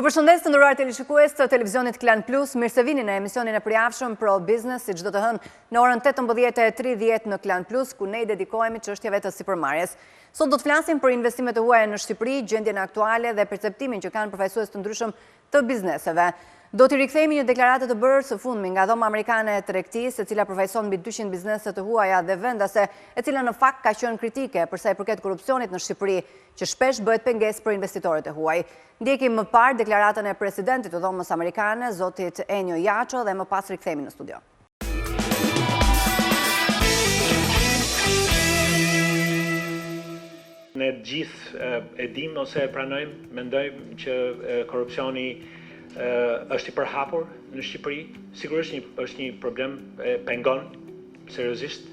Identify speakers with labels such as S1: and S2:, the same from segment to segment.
S1: Ju përshëndes të nderuar televizionistë të televizionit Klan Plus, mirë se vini në emisionin e përjavshëm Pro Business, si çdo të hënë në orën 18:30 në Klan Plus, ku ne i dedikohemi çështjeve të sipërmarrjes. Sot do të flasim për investimet e huaja në Shqipëri, gjendjen aktuale dhe perceptimin që kanë përfaqësues të ndryshëm të bizneseve. Do t'i rikthehemi një deklaratë të bërë së fundmi nga Dhoma Amerikane e Tregtisë, e cila përfaqëson mbi 200 biznese të huaja dhe vendase, e cila në fakt ka qenë kritike për sa i përket korrupsionit në Shqipëri, që shpesh bëhet pengesë për investitorët e huaj. Ndjekim më parë deklaratën e presidentit të Dhomës Amerikane, zotit Enio Jaço, dhe më pas rikthehemi në studio.
S2: Ne gjithë e dim ose e pranojmë, mendojmë që korrupsioni është i përhapur në Shqipëri. Sigurisht është një problem, pengon seriozisht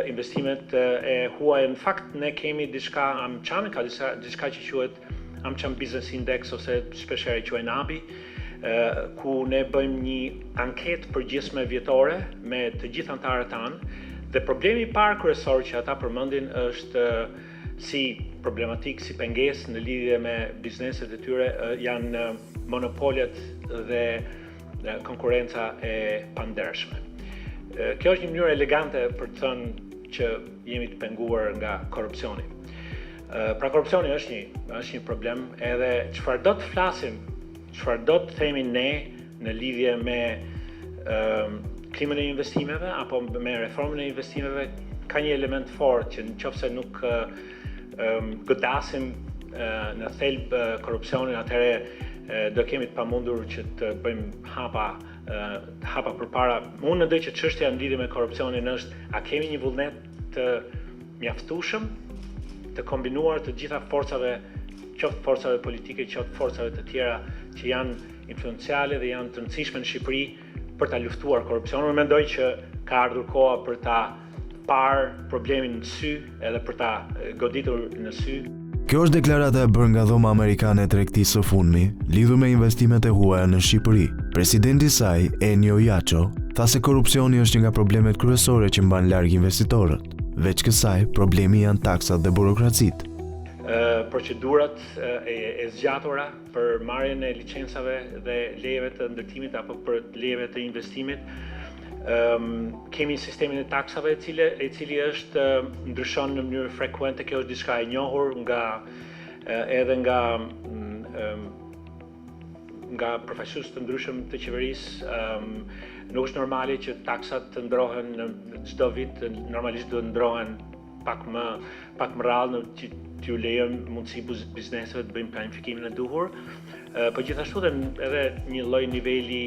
S2: investimet e huaja. Në fakt ne kemi diçka diçka që quhet Amcham Business Index ose shpeshherë quhen ABI, ku ne bëjmë një anketë përgjithshme vjetore me të gjithë anëtarët tanë, dhe problemi i parë kryesor që ata përmendin është si problematik, si pengesë në lidhje me bizneset e tyre janë monopolet dhe konkurenca e pandershme. Kjo është një mënyrë elegante për të thënë që jemi të penguar nga korrupsioni. Pra korrupsioni është një problem, edhe çfarë do të flasim, çfarë do të themi ne në lidhje me klimën e investimeve apo me reformën e investimeve, ka një element fort që nëse nuk godasim në thelb korrupsionin, atëherë do kemi të pamundur që të bëjmë hapa përpara. Unë mendoj që çështja në lidhje me korrupsionin është: a kemi një vullnet të mjaftueshëm të kombinuar të gjitha forcave, qoftë forcave politike, qoftë forcave të tjera që janë influenciale dhe janë të rëndësishme në Shqipëri për ta luftuar korrupsionin. Unë mendoj që ka ardhur koha për ta parë problemin në sy edhe për ta goditur në sy.
S3: Kjo është deklarata e bërë nga Dhoma Amerikane e Tregtisë së fundmi, lidhur me investimet e huaja në Shqipëri. Presidenti i saj, Enio Jaço, tha se korrupsioni është një nga problemet kryesore që mban larg investitorët. Veç kësaj, problemi janë taksat dhe burokracitë.
S2: Procedurat e zgjatura për marrjen e licencave dhe lejeve të ndërtimit apo për lejeve të investimit. Kemi sistemin e taksave i cili është ndryshon në mënyrë frekuente. Kjo është diçka e njohur edhe nga përfaqësues të ndryshëm të qeverisë. Nuk është normale që taksat të ndrohen në çdo vit, normalisht duhet ndrohen pak më rrallë që t'ju lejon mundësi bizneseve të bëjmë planifikimin e duhur. Po gjithashtu edhe një lloj niveli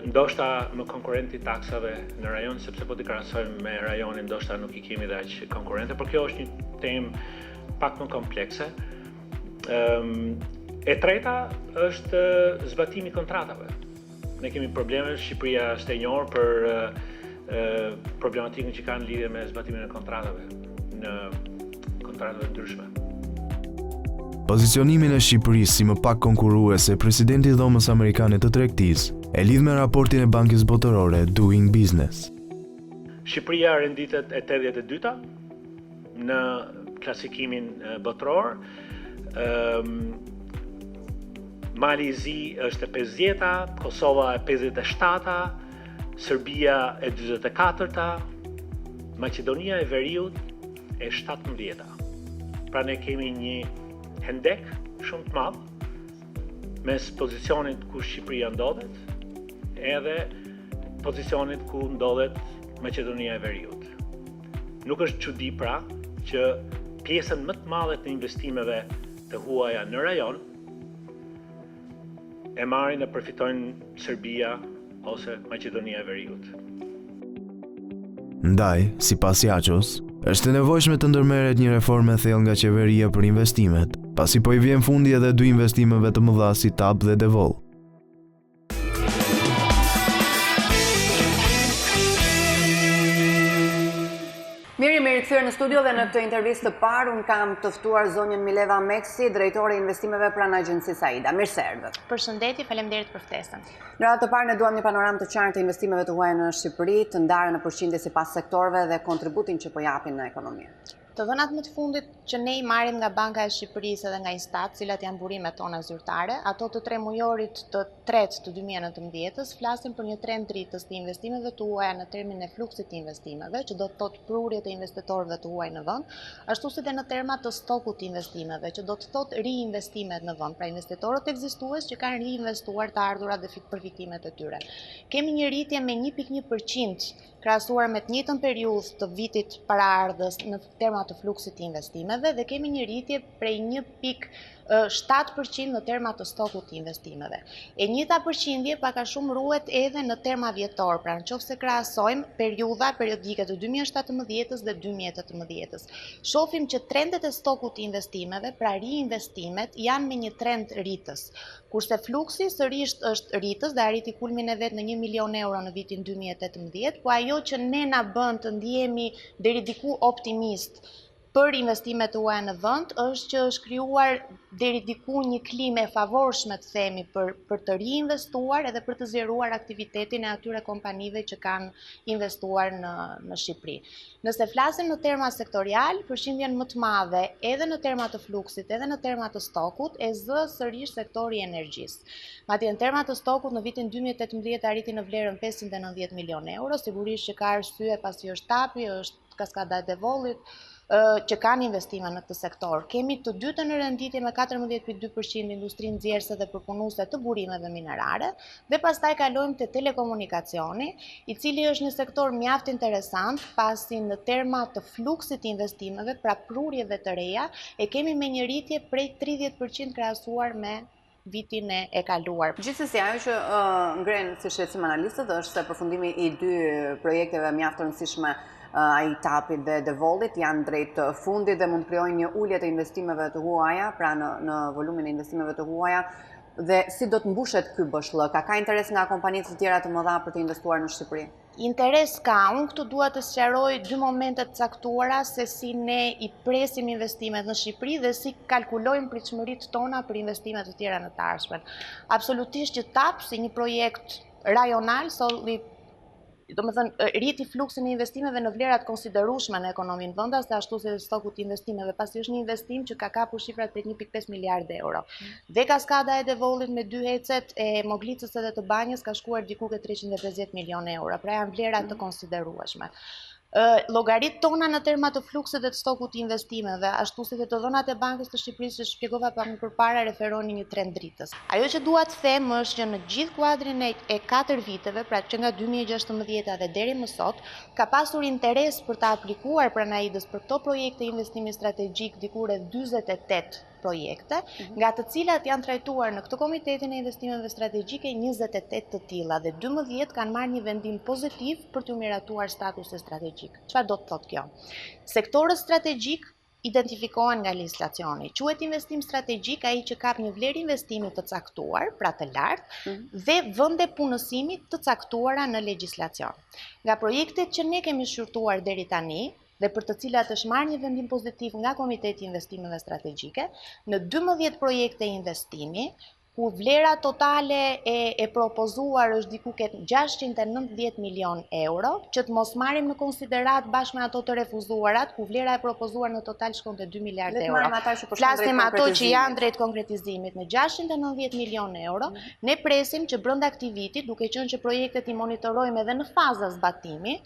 S2: ndoshta më konkurrent i taksave në rajon, sepse po t'i krahasojmë me rajonin, ndoshta nuk i kemi dhe aq konkurrente, por kjo është një temë pak më komplekse. E treta është zbatimi i kontratave. Ne kemi probleme, Shqipëria është e njohur për problematikën që kanë lidhje me zbatimin e kontratave në kontratave ndryshme.
S3: Pozicionimin e Shqipërisë si më pak konkurruese, presidenti i Dhomës Amerikane të Tregtisë e lidh me raportin e Bankës Botërore Doing Business.
S2: Shqipëria renditet e 82-ta në klasifikimin botëror. Mali i Zi është e 50-ta, Kosova e 57-ta, Serbia e 44-ta, Maqedonia e Veriut e 17-ta. Pra ne kemi një hendek shumë të madh mes pozicionit ku Shqipëria ndodhet edhe pozicionit ku ndodhet Maqedonia e Veriut. Nuk është çudi pra që pjesën më të madhe të investimeve të huaja në rajon e marrin e përfitojnë Serbia ose Maqedonia e Veriut.
S3: Ndaj, sipas Jaços, është e nevojshme të ndërmerret një reformë e thellë nga qeveria për investimet, pasi po i vjen fundi edhe dy investimeve të mëdha si TAP dhe DEVOLL.
S1: Mirë, jemi rikthyer në studio dhe në këtë intervistë të parë unë kam të ftuar zonjën Mileva Meksi, drejtore investimeve pranë agjencisë AIDA. Mirë se erdhët.
S4: Përshëndetje, faleminderit për ftesën.
S1: Në radhë të parë ne duam një panoramë të qartë të investimeve të huaja në Shqipëri, të ndarë në përqindje sipas sektorëve dhe kontributin që po japin në ekonomi.
S4: Të dhënat më të fundit që ne i marrim nga Banka e Shqipërisë dhe nga Instat, cilat janë burimet tona zyrtare, ato të 3 mujorit të 3 të 2019-s, flasin për një trend dritës të investimeve të huaja në termin e fluksit të investimeve, që do të thotë prurje të investitorëve të huaj në vend, ashtu si dhe në terma të stokut të investimeve, që do të thotë riinvestimet në vend, pra investitorët ekzistues që kanë riinvestuar të ardhurat dhe përfitimet e tyre. Kemi një rritje me 1.1% krahasuar me të njëjtën periudhë të vitit paraardhës në terma të fluksit të investimeve dhe kemi një rritje prej 1.7% në terma të stokut të investimeve. E njëjta përqindje pak a shumë ruhet edhe në terma vjetor, pra nëse krahasojmë periodike të 2017-s dhe 2018-s. Shohim që trendet e stokut të investimeve, pra riinvestimet, janë me një trend rritës. Kurse fluksi sërish është rritës dhe arriti kulmin e vet në 1 milion euro në vitin 2018, po ajo që ne na bën të ndihemi deri diku optimist për investimet huaja në vend është që është krijuar deri diku një klimë e favorshme të themi për të riinvestuar edhe për të zgjeruar aktivitetin e atyre kompanive që kanë investuar në Shqipëri. Nëse flasim në terma sektorial, përqindjen më të madhe edhe në terma të fluksit, edhe në terma të stokut e zë sërish sektori i energjisë. Madje në terma të stokut në vitin 2018 arriti në vlerën 590 milion euro, sigurisht që ka arsye pasi është tapi, është kaskada e DEVOLL-it, që kanë investime në këtë sektor. Kemi të dytën në renditje me 14.2% industrinë nxjerrëse dhe përpunuese të burimeve minerare dhe pastaj kalojmë te telekomunikacioni, i cili është një sektor mjaft interesant pasi në terma të fluksit të investimeve, pra prurjeve të reja, e kemi me një rritje prej 30% krahasuar me vitin e kaluar.
S1: Gjithsesi, ajo që ngren si shqetësim analistët është se përfundimi i 2 projekteve mjaft të rëndësishme ai tapit dhe DEVOLL-it janë drejt fundit dhe mund krijojnë një ulje të investimeve të huaja, pra në volumin e investimeve të huaja, dhe si do të mbushet ky BSHL? Ka interes nga kompanitë të tjera të mëdha për të investuar në Shqipëri?
S4: Interes ka, unë këtu dua të sqaroj 2 momente të caktuara se si ne i presim investimet në Shqipëri dhe si kalkulojmë pritshmëritë tona për investimet të tjera në të ardhmen. Absolutisht që TAP si një projekt rajonal solli rriti fluksin e investimeve në vlerat konsiderueshme në ekonominë vendas dhe ashtu si stokut të investimeve, pasi është një investim që ka kapur shifrat prej 1.5 miliardë euro. Dhe kaskada e DEVOLL-it me 2 hecet e Moglicës edhe të Banjës ka shkuar diku ke 350 milion euro, pra janë vlera të konsiderueshme. Llogaritë tona në terma të fluksit dhe të stokut të investimeve, ashtu si dhe të dhënat e Bankës të Shqipërisë që shpjegova pak më përpara referoni një trend dritës. Ajo që dua të them është që në gjithë kuadrin e 4 viteve, pra që nga 2016 dhe deri më sot, ka pasur interes për të aplikuar pranaides për këto projekte investimi strategjik diku rreth 48 projekte, nga të cilat janë trajtuar në këtë komitetin e investimeve strategjike 28 të tilla dhe 12 kanë marrë një vendim pozitiv për të miratuar statusin strategjik. Çfarë do të thotë kjo? Sektorët strategjik identifikohen nga legjislacioni. Quhet investim strategjik ai që kap një vlerë investimi të caktuar, pra të lartë, dhe vende punësimi të caktuara në legjislacion. Nga projektet që ne kemi shqyrtuar deri tani, dhe për të cilat është marrë një vendim pozitiv nga Komiteti i Investimeve Strategjike, në 12 projekte investimi, ku vlera totale e propozuar është diku ke 690 milion euro, që të mos marrim në konsiderat bashkë me ato të refuzuarat, ku vlera e propozuar në total shkon te 2 miliardë euro. Flasim ato që janë drejt konkretizimit në 690 milion euro, ne presim që brenda këtij viti, duke qenë që projektet i monitorojmë edhe në faza zbatimi,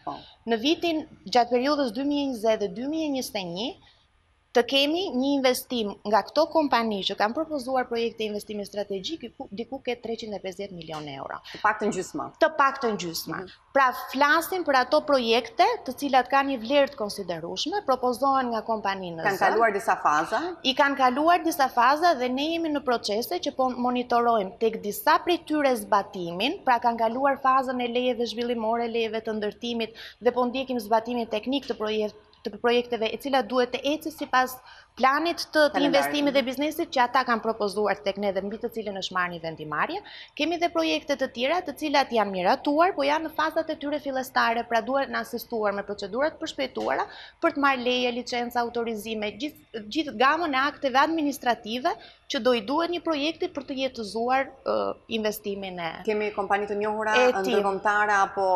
S4: në vitin gjatë periudhës 2020 dhe 2021, të kemi një investim nga këto kompani që kanë propozuar projekte investimi strategjik diku ke 350 milion euro.
S1: Të paktën gjysma.
S4: Të paktën gjysma. Pra flasim për ato projekte të cilat kanë një vlerë të konsiderueshme, propozohen nga kompaninë.
S1: Kanë kaluar disa faza?
S4: I kanë kaluar disa faza dhe ne jemi në procese që po monitorojmë tek disa prej tyre zbatimin, pra kanë kaluar fazën e lejeve zhvillimore, lejeve të ndërtimit dhe po ndjekim zbatimin teknik të projekteve e cilat duhet të ecë sipas planit të investimit dhe biznesit që ata kanë propozuar tek ne dhe mbi të cilën është marrë një vendimarrje. Kemi dhe projekte të tjera të cilat janë miratuar, po janë në fazat e tyre fillestare, pra duhet në asistuar me procedurat përshpejtuara për të marrë leje, licenca, autorizime, gjithë gamën e akteve administrative që do i duhet një projekti për të jetëzuar investimin e.
S1: Kemi kompani të njohura ndërkombëtare apo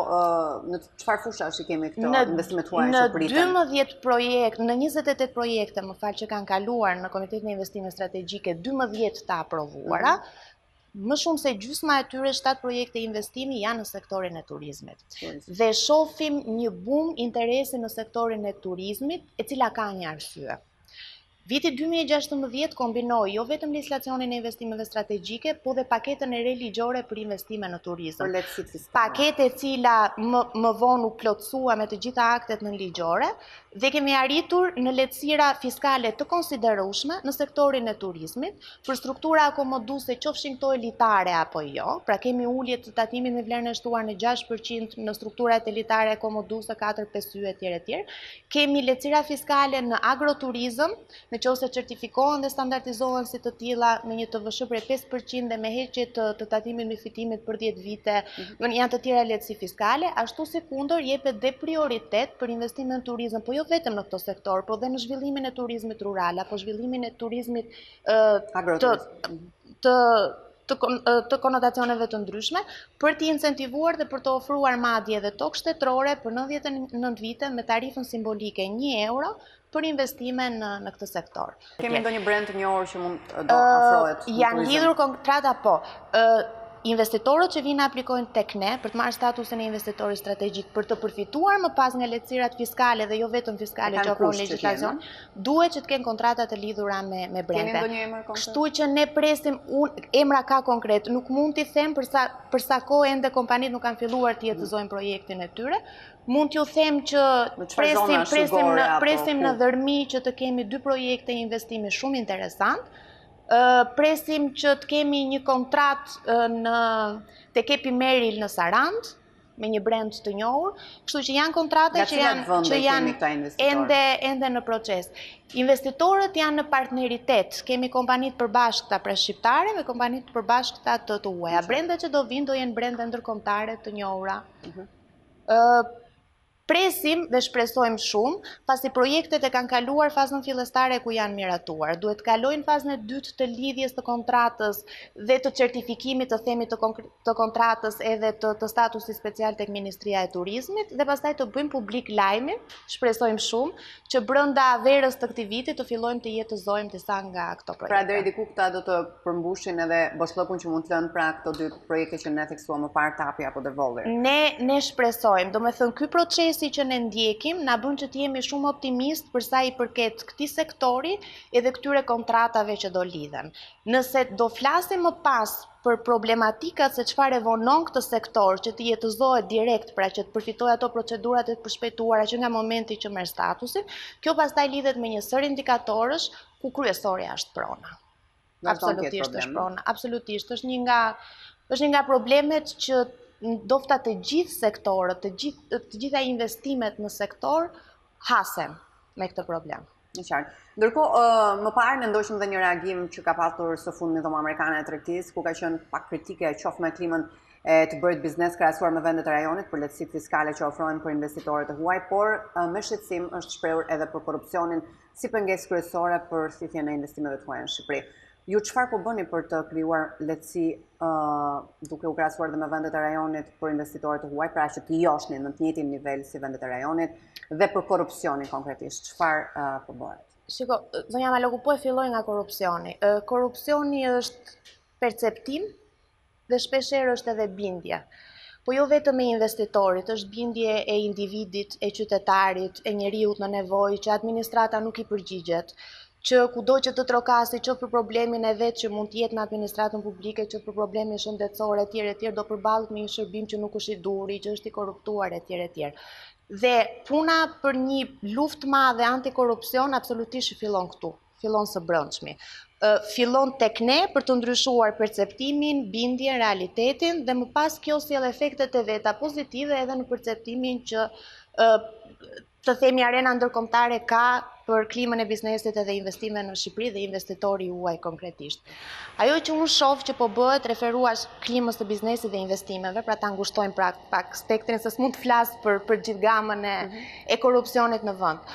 S1: në çfarë fushash i kemi këto investimet huaja në Shqipëri?
S4: Në 28 projekte, më fal, që kanë kaluar në Komitetin e Investimeve Strategjike, 12 të aprovuara, më shumë se gjysma e tyre 7 projekte investimi janë në sektorin e turizmit. Dhe shohim një boom interesi në sektorin e turizmit, e cila ka një arsye. Viti 2016 kombinoi jo vetëm legjislacionin e investimeve strategjike, po dhe paketën e re ligjore për investime në turizëm. Pakete e cila më vonë u plotësua me të gjitha aktet në ligjore dhe kemi arritur në lehtësira fiskale të konsiderueshme në sektorin e turizmit, për struktura akomoduese qofshin këto elitare apo jo. Pra kemi ulje të tatimit me vlerën e shtuar në 6% në strukturat elitare akomoduese 4-5 yje etj. Kemi lehtësira fiskale në agroturizëm, në qoftë se certifikohen dhe standardizohen si të tilla me një TVSH prej 5% dhe me heqje të tatimit mbi fitimet për 10 vite, janë të tjera lehtësi fiskale, ashtu si kundër jepet dhe prioritet për investime në turizëm, po jo vetëm në këtë sektor, por dhe në zhvillimin e turizmit rural apo zhvillimin e turizmit të konotacioneve të ndryshme, për t'i incentivuar dhe për të ofruar madje edhe tokë shtetërore për 99 vite me tarifën simbolike 1 euro për investime në këtë sektor.
S1: Kemi ndonjë brend të njohur që mund do afrohet?
S4: Janë lidhur kontrata, po. Investitorët që vinë aplikojnë tek ne për të marrë statusin e investitorit strategjik, për të përfituar më pas nga lehtësirat fiskale dhe jo vetëm fiskale që ofron legjislacion, duhet që të kenë kontrata të lidhura me brende.
S1: Keni ndonjë emër konkret?
S4: Kështu që ne presim, emra ka konkret, nuk mund t'i them për sa kohë ende kompanitë nuk kanë filluar të jetëzojnë projektin e tyre. Mund t'ju them që presim në Dhërmi që të kemi 2 projekte investimi shumë interesant. Presim që të kemi një kontrat tek Meril në Sarand, me një brand të njohur, kështu që janë kontrata që janë ende në proces. Investitorët janë në partneritet, kemi kompanitë përbashkëta pra shqiptare me kompanitë përbashkëta të huaja. Brendet që do vinë do jenë brende ndërkombëtare të njohura. Presim dhe shpresojmë shumë, pasi projektet e kanë kaluar fazën fillestare ku janë miratuar. Duhet kalojnë fazën e dytë të lidhjes të kontratës dhe të certifikimit të themit të kontratës edhe të statusit special tek Ministria e Turizmit dhe pastaj të bëjmë publik lajmin, shpresojmë shumë, që brenda verës të këtij viti të fillojmë të jetëzojmë disa nga këto projekte.
S1: Pra deri diku këta do të përmbushin edhe boshllëkun që mund të lënë pra këto 2 projekte që ne theksuam më parë, TAPi apo DEVOLL-i.
S4: Ne shpresojmë, domethënë ky proces që ne ndjekim na bën që të jemi shumë optimist për sa i përket këtij sektori edhe këtyre kontratave që do lidhen. Nëse do flasim më pas për problematikat se çfarë vonon këtë sektor që të jetëzohet direkt, pra që të përfitojë ato procedurat e përshpejtuara që nga momenti që merr statusin, kjo pastaj lidhet me një sër indikatorësh ku kryesorja është prona. Absolutisht është prona. Absolutisht është një nga problemet që ndofta të gjithë sektorët, të gjitha investimet në sektor hasen me këtë problem.
S1: Në qartë. Ndërkohë, më parë ne ndoqëm dhe një reagim që ka pasur së fundmi Dhoma Amerikane e Tregtisë, ku ka qenë pak kritike qoftë me klimën e të bërit biznes krahasuar me vendet e rajonit për lehtësitë fiskale që ofrohen për investitorët e huaj, por me shqetësim është shprehur edhe për korrupsionin si pengesë kryesore për thithjen e investimeve të huaja në Shqipëri. Ju çfarë po bëni për të krijuar lehtësi duke u krahasuar dhe me vendet e rajonit për investitorët e huaj, pra që të joshni në të njëjtin nivel si vendet e rajonit dhe për korrupsionin konkretisht, çfarë po bëhet?
S4: Shiko, zonja Maloku, po e filloj nga korrupsioni. Korrupsioni është perceptim dhe shpeshherë është edhe bindje. Po jo vetëm e investitorit, është bindje e individit, e qytetarit, e njeriut në nevojë që administrata nuk i përgjigjet, që kudo që të trokasi që për problemin e vetë që mund të jetë në administratën publike, që për problemin shëndetësor etj. Do përballet me një shërbim që nuk është i duri, që është i korruptuar etj. Dhe puna për një luftë madhe antikorrupsion absolutisht fillon këtu, fillon së brendshmi. Fillon tek ne për të ndryshuar perceptimin, bindjen, realitetin dhe më pas kjo sjell efektet e veta pozitive edhe në perceptimin që të themi arena ndërkombëtare ka për klimën e biznesit edhe investime në Shqipëri dhe investitori huaj konkretisht. Ajo që unë shoh që po bëhet referuar klimës së biznesit dhe investimeve, pra ta ngushtojmë pak spektrin se s'mund të flas për gjithë gamën e korrupsionit në vend.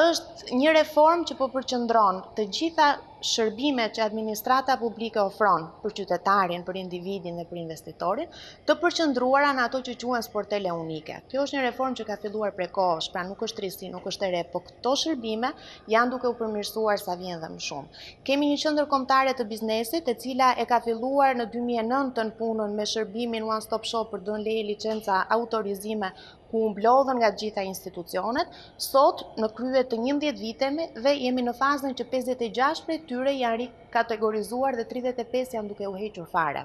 S4: Është një reformë që po përqendron të gjitha shërbimet që administrata publike ofron për qytetarin, për individin dhe për investitorin, të përqendruara në ato që quhen sportele unike. Kjo është një reformë që ka filluar prekosh, pra nuk është risi, nuk është e re, por këto shërbime janë duke u përmirësuar sa vjen dhe më shumë. Kemi një qendër kombëtare të biznesit, e cila e ka filluar në 2009 punën me shërbimin One Stop Shop për dhënë leje, licenca, autorizime, ku mblodhen nga gjitha institucionet. Sot, në krye të 11 viteve, jemi në fazën që 56 prej tyre janë rikategorizuar dhe 35 janë duke u hequr fare.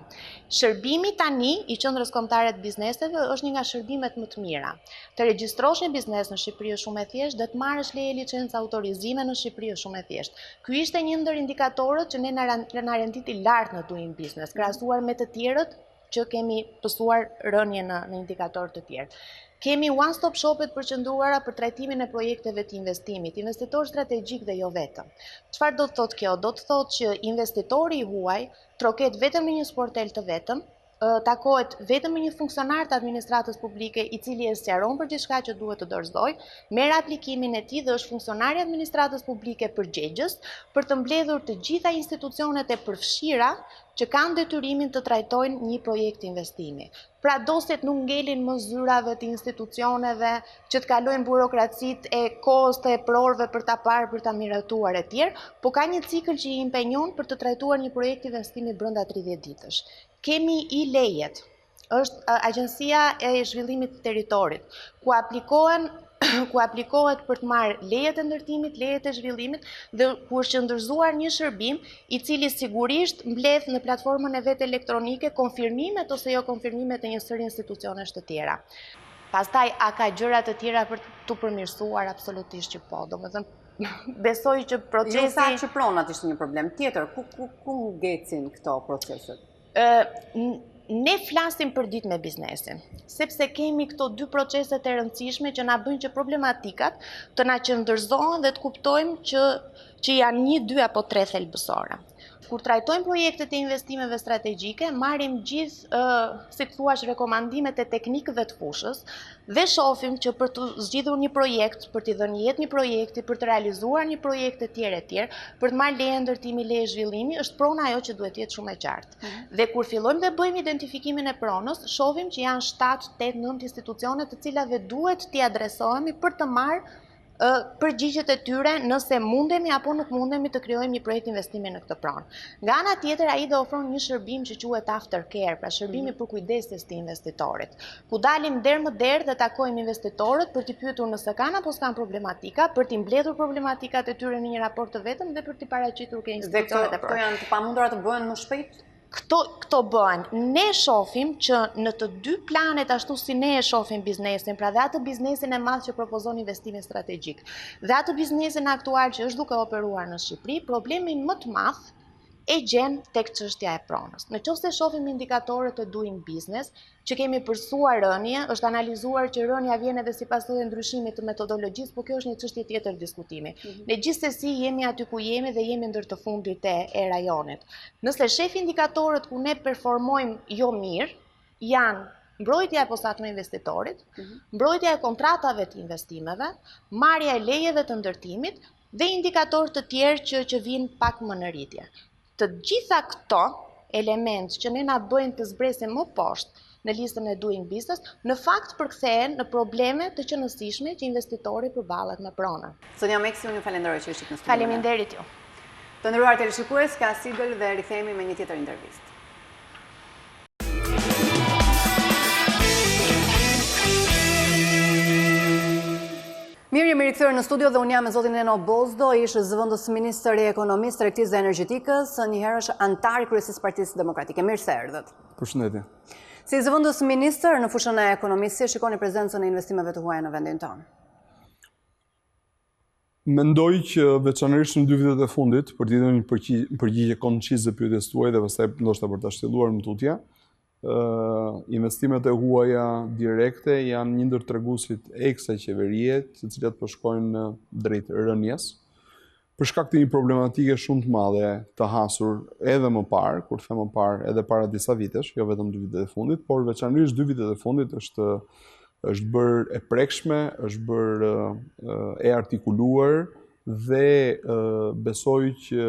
S4: Shërbimi tani i qendrës kombëtare të bizneseve është një nga shërbimet më të mira. Të regjistrosh një biznes në Shqipëri është shumë e thjeshtë, dhe të marrësh leje, licencë, autorizime në Shqipëri është shumë e thjeshtë. Ky ishte një ndër indikatorët që ne na renditi lart në doing business, krahasuar me të tjerët që kemi pësuar rënje në indikatorë të tjerë. Kemi one-stop shopet përqendruara për trajtimin e projekteve të investimit, investitor strategjik dhe jo vetëm. Çfarë do të thotë kjo? Do të thotë që investitori i huaj troket vetëm në një sportel të vetëm, takohet vetëm me një funksionar të administratës publike i cili e sqaron për gjithçka që duhet të dorëzoj, merr aplikimin e tij dhe është funksionari i administratës publike përgjegjës për të mbledhur të gjitha institucionet e përfshira që kanë detyrimin të trajtojnë një projekt investimi. Pra dosjet nuk ngelin më zyrave të institucioneve që të kalojnë burokracitë e kohës të eprorëve për ta parë, për ta miratuar e tjerë, po ka një cikël që i impenjon për të trajtuar një projekt investimi brenda 30 ditësh. Kemi i lejet, është Agjencia e Zhvillimit të Territorit, ku aplikohet për të marrë lejet e ndërtimit, lejet e zhvillimit dhe ku është qëndërzuar një shërbim i cili sigurisht mbledh në platformën e vet elektronike konfirmimet ose jo konfirmimet e një sëri institucionesh të tjera. Pastaj, a ka gjëra të tjera për të përmirësuar? Absolutisht që po. Domethënë, besoj që procesi...
S1: Jo sa që pronat ishte një problem tjetër, ku ngecin këto proceset?
S4: Ne flasim për ditë me biznesin, sepse kemi këto dy proceset e rëndësishme që na bëjnë që problematikat të na qëndërzohen dhe të kuptojmë që janë 1, 2 apo 3 thelbësore. Kur trajtojmë projektet e investimeve strategjike, marrim gjithë, si thuaç, rekomandimet e teknikëve të fushës dhe shohim që për të zgjidhur një projekt, për t'i dhënë jetë një projekti, për të realizuar një projekt e tjerë, për të marrë leje ndërtimi, leje zhvillimi, është prona ajo që duhet jetë shumë e qartë. Dhe kur fillojmë dhe bëjmë identifikimin e pronës, shohim që janë 7, 8, 9 institucione të cilave duhet t'i adresohemi për të marrë përgjigjet e tyre nëse mundemi apo nuk mundemi të krijojmë një projekt investimi në këtë pronë. Nga ana tjetër, ai do ofron një shërbim që quhet aftercare, pra shërbimi për kujdesjes të investitorit, ku dalim der më der dhe takojmë investitorët për t'i pyetur nëse kanë apo s'kan problematika, për t'i mbledhur problematikat e tyre në një raport të vetëm dhe për t'i paraqitur ke institucionet e
S1: pronës. Dhe këto janë të pamundura të bëhen më shpejt?
S4: Këto bëhen. Ne shohim që në të dy planet, ashtu si ne e shohim biznesin, pra dhe atë biznesin e madh që propozon investimin strategjik, dhe atë biznesin aktual që është duke operuar në Shqipëri, problemin më të madh e gjen tek çështja e pronës. Nëse shohim indikatorët e doing business, që kemi përsuar rënje, është analizuar që rënja vjen edhe sipas të ndryshimit të metodologjisë, por kjo është një çështje tjetër diskutimi. Ne gjithsesi jemi aty ku jemi dhe jemi ndër të fundit e rajonit. Nëse shef indikatorët ku ne performojmë jo mirë, janë mbrojtja e posaçme e investitorit, mbrojtja e kontratave të investimeve, marrja e lejeve të ndërtimit dhe indikatorë të tjerë që vinë pak më në rritje. Të gjitha këto element që ne na bëjnë të zbresim më poshtë në listën e doing business, në fakt përkthehen në probleme të qëndrueshme që investitori përballet me pronën.
S1: Sonja Meksi, unë ju falenderoj që ishit në studio.
S4: Faleminderit ju.
S1: Të nderuar teleshikues, ka sigël dhe rikthehemi me një tjetër intervistë. Mirë, jemi rikthyer në studio dhe unë jam me zotin Enio Jaço, ish zëvendës ministër i ekonomisë, tregtisë dhe energjetikës, njëherë është antar i kryesisë Partisë Demokratike. Mirë se erdhët.
S3: Përshëndetje.
S1: Si zëvendës ministër në fushën e ekonomisë, si shikoni prezencën e investimeve të huaja në vendin tonë?
S5: Mendoj që veçanërisht në 2 vitet e fundit, për t'i dhënë një përgjigje koncize pyetjes tuaj dhe pastaj ndoshta për ta shtjelluar më tutje, investimet e huaja direkte janë një ndër treguesit e kësaj qeverie, të cilat po shkojnë drejt rënjes, për shkak të një problematike shumë të madhe të hasur edhe më parë, kur them më parë, edhe para disa vitesh, jo vetëm 2 vitet e fundit, por veçanërisht 2 vitet e fundit është bërë e prekshme, është bërë e artikuluar dhe besoj që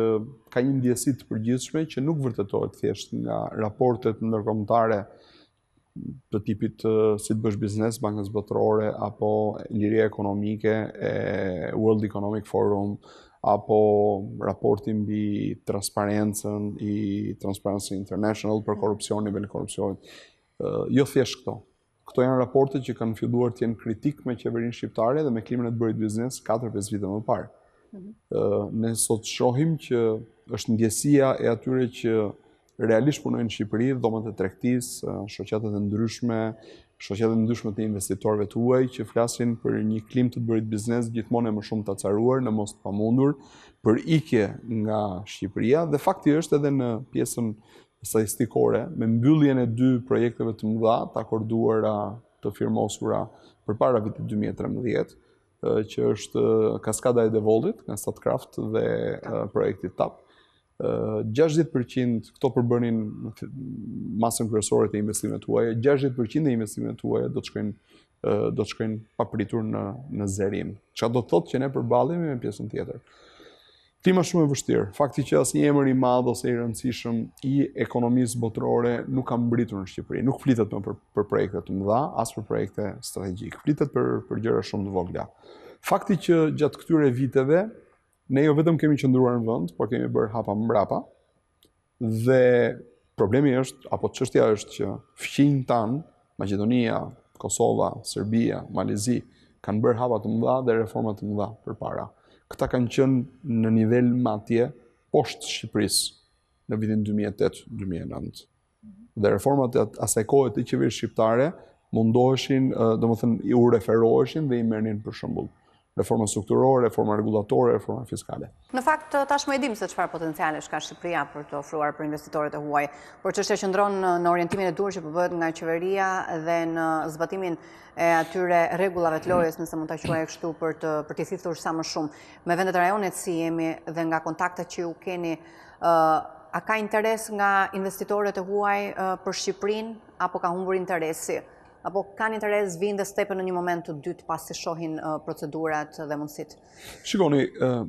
S5: ka një ndjesi të përgjithshme që nuk vërtetohet thjesht nga raportet ndërkombëtare të tipit si të bësh biznes, Bankës Botërore, apo liria ekonomike e World Economic Forum, apo raporti mbi transparencën i Transparency International për korrupsionin, vjen korrupsionit. Jo thjesht këto. Këto janë raporte që kanë filluar të jenë kritik me qeverinë shqiptare dhe me klimën e të bërit biznes 4-5 vite më parë. Ne sot shohim që është ndjesia e atyre që realisht punojnë në Shqipëri, dhomët e Tregtisë, shoqatet e ndryshme të investitorëve të huaj që flasin për një klim të bërit biznes gjithmonë e më shumë të acaruar, në mos të pamundur, për ikje nga Shqipëria dhe fakti është edhe në pjesën statistikore, me mbylljen e 2 projekteve të mëdha të akorduara të firmosura përpara vitit 2013, që është kaskada e DEVOLL-it, nga Statkraft dhe projekti TAP. 60% këto përbërnin masën kryesore të investimet huaja, 60% e investimet huaja do të shkojnë papritur në zerim. Çka do të thotë që ne përballemi me pjesën tjetër. Klima shumë e vështirë. Fakti që asnjë emër i madh ose i rëndësishëm i ekonomisë botërore nuk ka mbritur në Shqipëri. Nuk flitet më për projekte të mëdha, as për projekte strategjike. Flitet për gjëra shumë të vogla. Fakti që gjatë këtyre viteve ne jo vetëm kemi qëndruar në vend, por kemi bërë hapa mbrapa. Dhe problemi është, apo çështja është që fqinjtë tanë, Maqedonia, Kosova, Serbia, Malezi, kanë bërë hapa të mëdha dhe reforma të mëdha përpara. Këta kanë qenë në nivel matje poshtë Shqipërisë në vitin 2008-2009. Dhe reformat e asaj kohe të qeverisë shqiptare mundoheshin, domethënë u referoheshin dhe i merrnin për shembull reforma strukturore, reforma rregullatore, reforma fiskale.
S1: Në fakt, tashmë e dim se çfarë potenciale ka Shqipëria për të ofruar për investitorët e huaj, por çështja qëndron në orientimin e dur që bëhet nga qeveria dhe në zbatimin e atyre rregullave të lojës, nëse mund ta quaj kështu, për t'i thithur sa më shumë. Me vendet e rajonit si jemi dhe nga kontaktet që ju keni, a ka interes nga investitorët e huaj për Shqipërinë, apo ka humbur interesi? Apo kanë interes vinë dhe stepen në një moment të dytë pasi shohin procedurat dhe mundësit?
S5: Shikoni,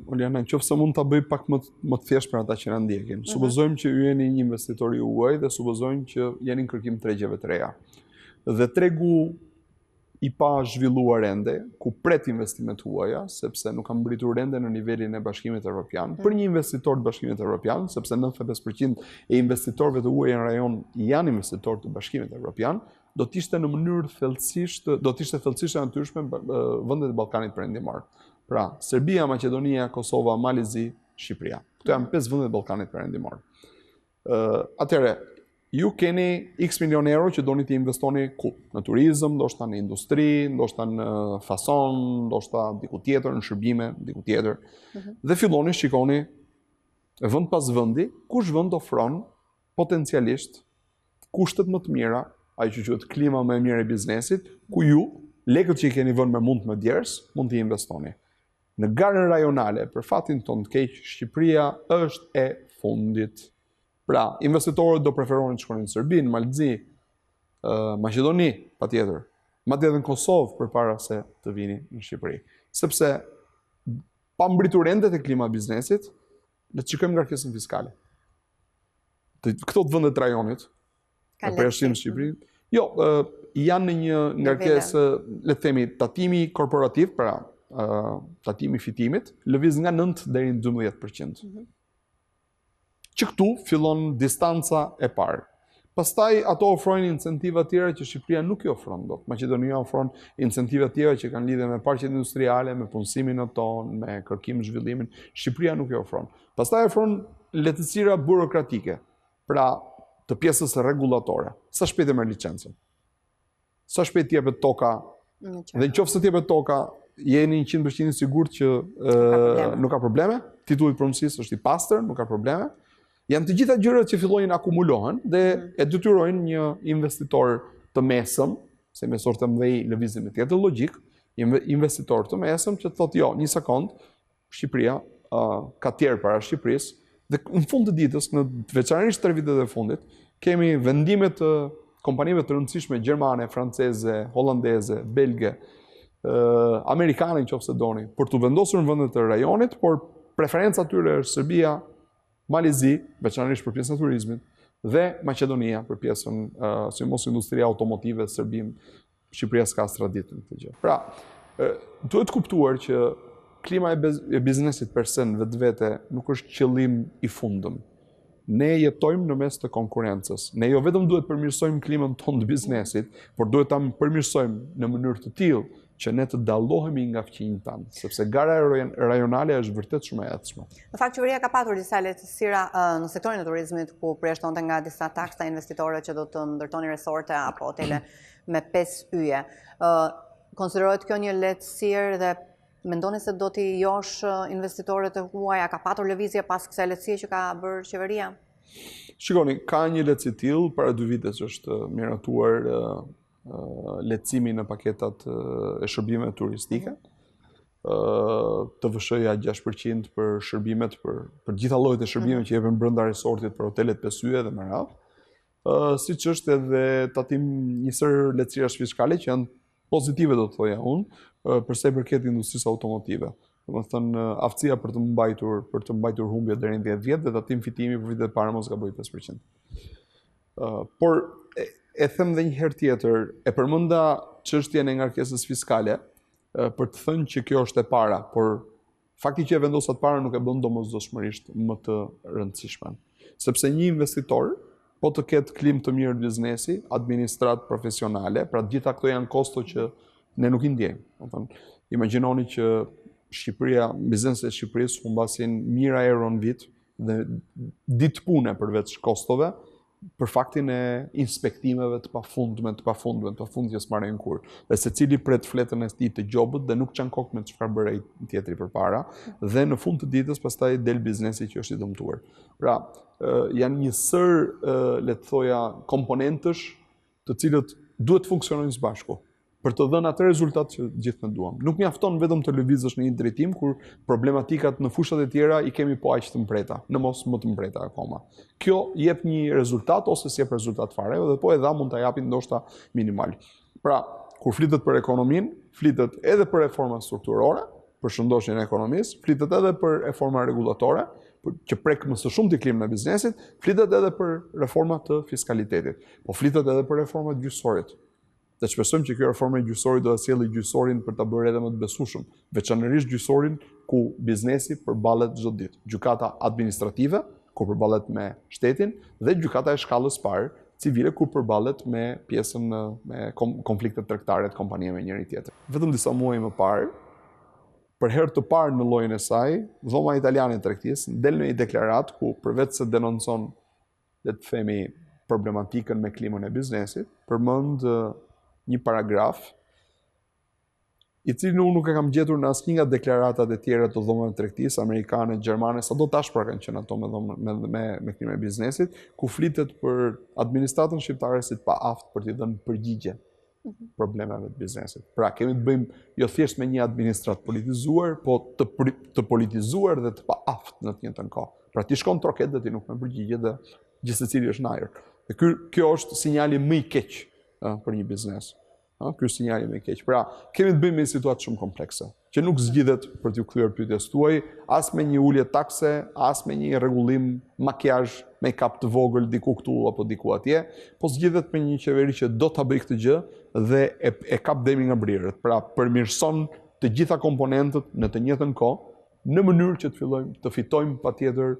S5: Oljana, nëse mund ta bëj pak më të thjesht për ata që na ndjekin. Supozojmë që ju jeni një investitor i huaj dhe supozojmë që jeni në kërkim tregjeve të reja. Dhe tregu i pa zhvilluar ende, ku pret investimet huaja, sepse nuk kanë mbritur ende në nivelin e Bashkimit Evropian. Për një investitor të Bashkimit Evropian, sepse 95% e investitorëve të huaj në rajon janë investitorë të Bashkimit Evropian, do të ishte në mënyrë thellësisht, do të ishte thellësisht e natyrshme vendet e Ballkanit Perëndimor. Pra, Serbia, Maqedonia, Kosova, Malezi, Shqipëria. Këto janë 5 vendet e Ballkanit Perëndimor. Atëherë, ju keni X milion euro që doni të investoni ku? Në turizëm, ndoshta në industri, ndoshta në fason, ndoshta diku tjetër, në shërbime, diku tjetër. Dhe filloni shikoni vend pas vendi, kush vend ofron potencialisht kushtet më të mira, ai që quhet klima më e mirë e biznesit, ku ju lekët që i keni vënë me mund më djers, mund t'i investoni. Në garën rajonale, për fatin tonë të keq, Shqipëria është e fundit. Pra, investitorët do preferonin të shkonin në Serbi, në Malezi, Maqedoni, patjetër, madje edhe në Kosovë përpara se të vini në Shqipëri. Sepse pa mbritur endet e klima biznesit, le të shikojmë ngarkesën fiskale. Këto të vendet rajonit, në përjashtim në Shqipëri, jo, janë në një ngarkesë, le të themi, tatimi korporativ, pra tatimi fitimit, lëviz nga 9 deri në 12%. Që këtu fillon distanca e parë. Pastaj ato ofrojnë incentiva tjera që Shqipëria nuk i ofron dot. Maqedonia ofron incentiva tjera që kanë lidhje me parqet industriale, me punësimin aton, me kërkim zhvillimin. Shqipëria nuk i ofron. Pastaj ofron lehtësira burokratike. Pra, të pjesës rregullatore. Sa shpejt e merr licencën? Sa shpejt jepet toka? Dhe nëse jepet toka, jeni 100% i sigurt që nuk ka probleme. Titulli i pronësisë është i pastër, nuk ka probleme. Janë të gjitha gjërat që fillojnë akumulohen dhe e detyrojnë një investitor të mesëm, se investor të mëdhej lëvizin me tjetër logjik, investitor të mesëm që thotë jo, një sekond, Shqipëria ka tjerë para Shqipërisë. Dhe në fund të ditës, në veçanërisht 3 vitet e fundit, kemi vendime të kompanive të rëndësishme gjermane, franceze, holandeze, belge, Amerikanë nëse doni, për të vendosur në vendet e rajonit, por preferenca tyre është Serbia, Malizi, veçanërisht për pjesën e turizmit, dhe Maqedonia për pjesën si mos industria automotive, Serbim, Shqipëria s'ka traditë në këtë gjë. Pra, duhet kuptuar që klima e biznesit per se në vetvete nuk është qëllim i fundëm. Ne jetojmë në mes të konkurencës. Ne jo vetëm duhet përmirësojmë klimën tonë të biznesit, por duhet ta përmirësojmë në mënyrë të tillë që ne të dallohemi nga fqinjtë tanë, sepse gara rajonale është vërtet shumë e ecshme.
S1: Në fakt, qeveria ka patur disa lehtësira në sektorin e turizmit, ku përjashtonte nga disa taksa investitore që do të ndërtoni resorte apo hotele me 5 yje. Konsiderohet kjo një lehtësirë dhe mendoni se do t'i josh investitorët e huaja, ka patur lëvizje pas kësaj lehtësie që ka bërë qeveria?
S5: Shikoni, ka një lehtësi tillë, para 2 vitesh është miratuar lehtësimi në paketat e shërbimeve turistike. TVSH-ja 6% për shërbimet, për gjitha llojet e shërbimeve që jepen brenda resortit, për hotelet 5 yje dhe më radhë. Siç është edhe tatim njësër lehtësirash fiskale që janë pozitive, do të thoja unë, përsa i përket industrisë automotive. Domethënë aftësia për të mbajtur humbje deri në 10 vjet dhe tatim fitimi për vitet e para mos gaboj 5%. Por e them dhe një herë tjetër, e përmenda çështjen e ngarkesës fiskale për të thënë që kjo është e para, por fakti që e vendos atë para nuk e bën domosdoshmërisht më të rëndësishme. Sepse një investitor po të ketë klim të mirë biznesi, administrat profesionale, pra gjitha këto janë kosto që ne nuk i ndjejmë. Imagjinoni që Shqipëria, bizneset e Shqipërisë humbasin mijëra euro në vit dhe ditë pune përveç kostove, për faktin e inspektimeve të pafundme që s'marrin kur. Dhe secili pret fletën e tij të gjobët dhe nuk çan kokë me çfarë bërej tjetri përpara, dhe në fund të ditës pastaj del biznesi që është i dëmtuar. Pra, janë një sër, le të thoja, komponentësh të cilët duhet të funksionojnë së bashku për të dhënë atë rezultat që gjithë ne duam. Nuk mjafton vetëm të lëvizësh në një drejtim kur problematikat në fushat e tjera i kemi po aq të mpreta, në mos më të mpreta akoma. Kjo jep një rezultat ose s'jep rezultat fare, dhe po edhe mund ta japin ndoshta minimal. Pra, kur flitet për ekonominë, flitet edhe për reforma strukturore, për shëndosjen e ekonomisë, flitet edhe për reforma rregullatore, që prek më së shumti klimën e biznesit, flitet edhe për reforma të fiskalitetit, po flitet edhe për reforma të gjyqësorit. Dhe shpresojmë që kjo reformë e gjyqësorit do të sjellë gjyqësorin për ta bërë edhe më të besueshëm, veçanërisht gjyqësorin ku biznesi përballet çdo ditë. Gjykata administrative ku përballet me shtetin dhe gjykata e shkallës parë civile ku përballet me pjesën me konfliktet tregtare të kompanive me njëri tjetër. Vetëm disa muaj më parë, për herë të parë në llojin e saj, Dhoma Italiane e Tregtisë del në një deklaratë ku përveç se denoncon, le të themi, problematikën me klimën e biznesit, përmend një paragraf i cili nuk e kam gjetur në asnjë nga deklaratat e tjera të dhomave Tregtisë amerikane, gjermane, sado tash pra kanë qenë ato me klimën e biznesit, ku flitet për administratën shqiptare si të paaftë për t'i dhënë përgjigje problemeve të biznesit. Pra, kemi të bëjmë jo thjesht me një administrat politizuar, po të politizuar dhe të paaftë në të njëjtën kohë. Pra, ti shkon troket dhe ti nuk merr përgjigje dhe gjithsecili është në ajër. Dhe kjo është sinjali më i keq për një biznes. Ky është sinjali më i keq. Pra, kemi të bëjmë me një situatë shumë komplekse, që nuk zgjidhet për t'ju kthyer pyetjes tuaj, as me një ulje takse, as me një rregullim makijazh, make-up të vogël diku këtu apo diku atje, po zgjidhet me një qeveri që do ta bëjë këtë gjë dhe e kap demin nga brirët. Pra, përmirëson të gjitha komponentët në të njëjtën kohë në mënyrë që të fillojmë të fitojmë patjetër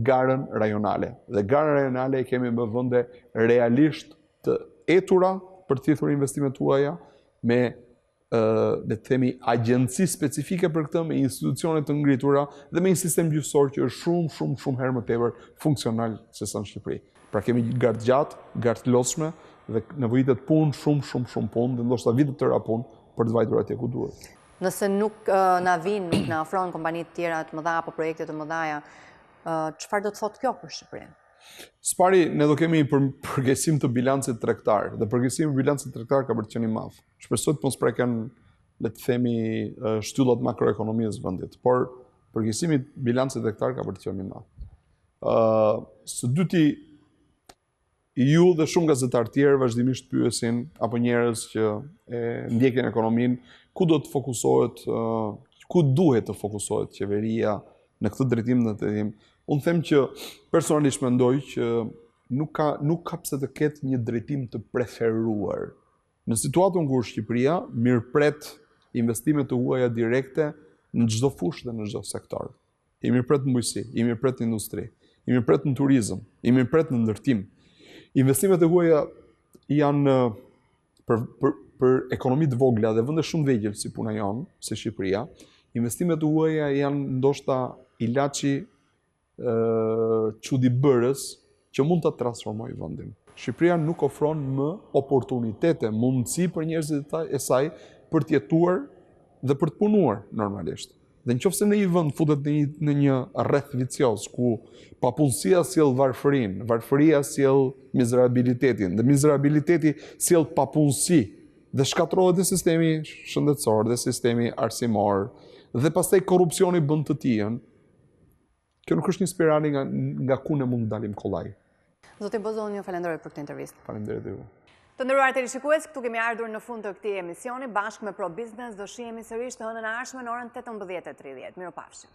S5: garën rajonale. Dhe garën rajonale e kemi në vende realisht të etura për të thithur investimet tuaja, me le të themi agjenci specifike për këtë, me institucione të ngritura dhe me një sistem gjyqësor që është shumë herë më tepër funksional se sa në Shqipëri. Pra kemi garë gjatë, garë të lodhshme dhe nevojitet punë, shumë punë dhe ndoshta vite të tëra punë për të vajtur atje ku duhet.
S1: Nëse nuk na ofron kompani të tjera të mëdha apo projekte të mëdha, çfarë do të thotë kjo për Shqipërinë?
S5: Spari, ne do kemi përgjegjësim të bilancit tregtar, dhe përgjegjësimi i bilancit tregtar ka për të qenë i madh. Shpresoj të mos preken, le të themi, shtyllat makroekonomisë vendit, por përgjegjësimi i bilancit tregtar ka për të qenë i madh. Së dyti, ju dhe shumë gazetarë tjerë vazhdimisht pyesin, apo njerëz që ndjekin ekonominë, ku do të fokusohet, ku duhet të fokusohet qeveria në këtë drejtim në të drejtim. Unë them që personalisht mendoj që nuk ka pse të ketë një drejtim të preferuar. Në situatën kur Shqipëria mirëpret investimet të huaja direkte në çdo fushë dhe në çdo sektor. I mirëpret në bujqësi, i mirëpret në industri, i mirëpret në turizëm, i mirëpret në ndërtim. Investimet e huaja janë për ekonomi të vogla dhe vende shumë vegjël si puna jonë, si Shqipëria. Investimet e huaja janë ndoshta ilaçi çuditëbërës që mund ta transformojë vendin. Shqipëria nuk ofron më oportunitete, mundësi për njerëzit e saj për të jetuar dhe për të punuar normalisht. Dhe nëse në një vend futet në një rreth vicioz ku papunësia sjell varfërinë, varfëria sjell mizerabilitetin, dhe mizerabiliteti sjell papunësi, dhe shkatërrohet dhe sistemi shëndetësor, dhe sistemi arsimor, dhe pastaj korrupsioni bën të tijën. Kjo nuk është një spirali nga ku ne mund të dalim kollaj.
S1: Zoti Bozo, unë ju falenderoj për këtë intervistë.
S5: Faleminderit ju.
S1: Të nderuar televizionistë, këtu kemi ardhur në fund të këtij emisioni bashkë me Pro Business, do shihemi sërish të hënën e ardhshme në orën 18:30. Mirupafshim.